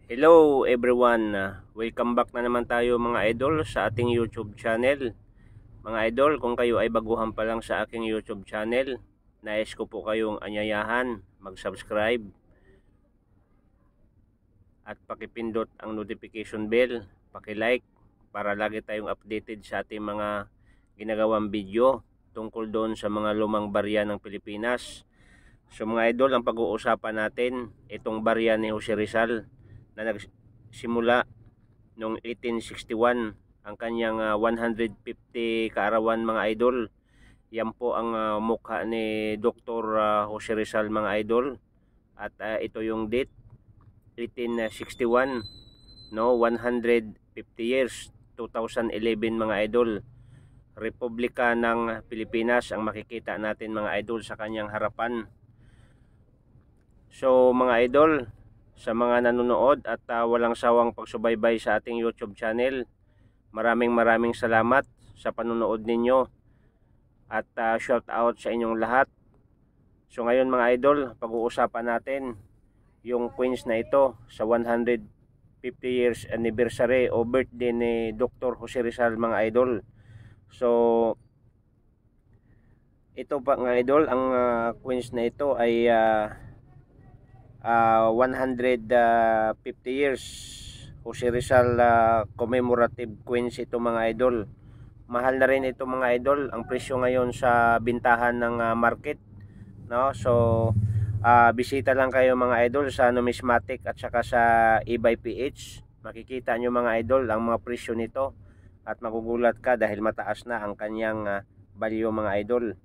Hello everyone, welcome back na naman tayo mga idol sa ating YouTube channel. Mga idol, kung kayo ay baguhan pa lang sa aking YouTube channel, nais ko po kayong anyayahan mag-subscribe at pakipindot ang notification bell, paki-like para lagi tayong updated sa ating mga ginagawang video tungkol doon sa mga lumang barya ng Pilipinas. So mga idol, ang pag-uusapan natin itong barya ni Jose Rizal na nagsimula noong 1861, ang kanyang 150 kaarawan mga idol. Yan po ang mukha ni Dr. Jose Rizal mga idol, at ito yung date 1861, no, 150 years, 2011 mga idol. Republika ng Pilipinas ang makikita natin mga idol sa kanyang harapan. So mga idol, sa mga nanonood at walang sawang pagsubaybay sa ating YouTube channel, maraming salamat sa panonood ninyo at shout out sa inyong lahat. So ngayon mga idol, pag-uusapan natin yung Queens na ito sa 150 years anniversary o birthday ni Dr. Jose Rizal mga idol. So ito pa mga idol, ang Queens na ito ay 150 years Jose Rizal commemorative Queens ito mga idol. Mahal na rin ito mga idol, ang presyo ngayon sa bintahan ng market, no? So bisita lang kayo mga idol sa Numismatic at saka sa eBay PH. Makikita nyo mga idol ang mga presyo nito at magugulat ka dahil mataas na ang kanyang value mga idol.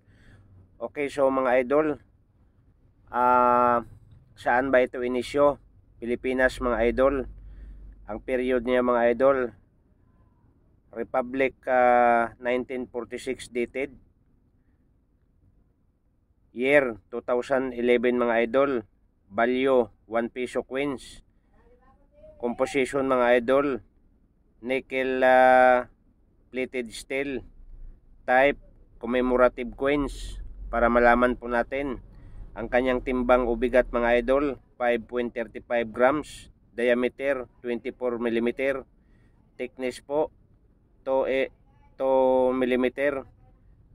Okay, so mga idol, saan ba ito inisyo? Pilipinas mga idol. Ang period niya mga idol, Republic 1946 dated. Year 2011 mga idol. Value 1 peso coins. Composition mga idol, nickel plated steel. Type commemorative coins para malaman po natin. Ang kanyang timbang o bigat mga idol, 5.35 grams. Diameter, 24 mm. Thickness po, 2 mm.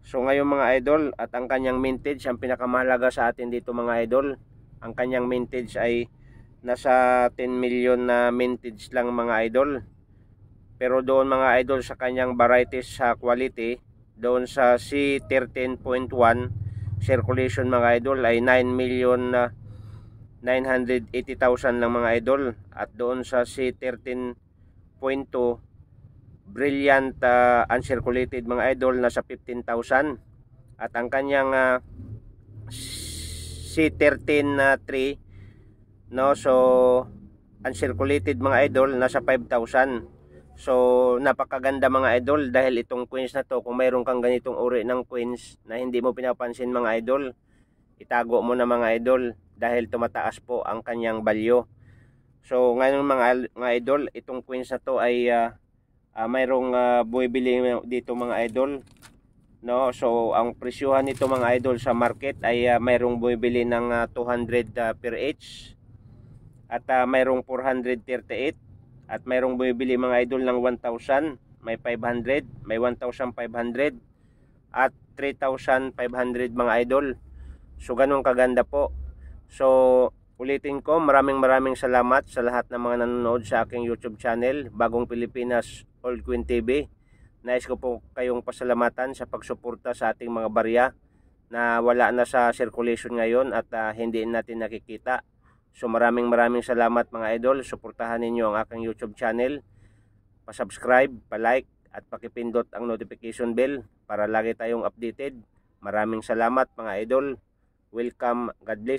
So ngayon mga idol, at ang kanyang mintage, ang pinakamahalaga sa atin dito mga idol, ang kanyang mintage ay nasa 10 million na mintage lang mga idol. Pero doon mga idol sa kanyang varieties sa quality, doon sa C13.1 circulation mga idol ay 9,980,000 lang mga idol, at doon sa C13.2 brilliant uncirculated mga idol nasa 15,000, at ang kanyang C13.3 no, so uncirculated mga idol nasa 5,000. So napakaganda mga idol, dahil itong Queens na to, kung mayroon kang ganitong uri ng Queens na hindi mo pinapansin mga idol, itago mo na mga idol dahil tumataas po ang kanyang value. So ngayon mga idol, itong Queens na to ay mayroong buwibili dito mga idol, no. So ang presyuhan nito mga idol sa market ay mayroong buwibili ng 200 per each, at mayroong 438, at mayroong bumibili mga idol ng 1,000, may 500, may 1,500 at 3,500 mga idol. So ganun kaganda po. So ulitin ko, maraming salamat sa lahat ng mga nanonood sa aking YouTube channel, Bagong Pilipinas Old Queen TV. Nais ko po kayong pasalamatan sa pagsuporta sa ating mga barya na wala na sa circulation ngayon at hindi natin nakikita. So maraming salamat mga idol. Suportahan ninyo ang aking YouTube channel. Pa-subscribe, pa-like at pakipindot ang notification bell para lagi tayong updated. Maraming salamat mga idol. Welcome. God bless.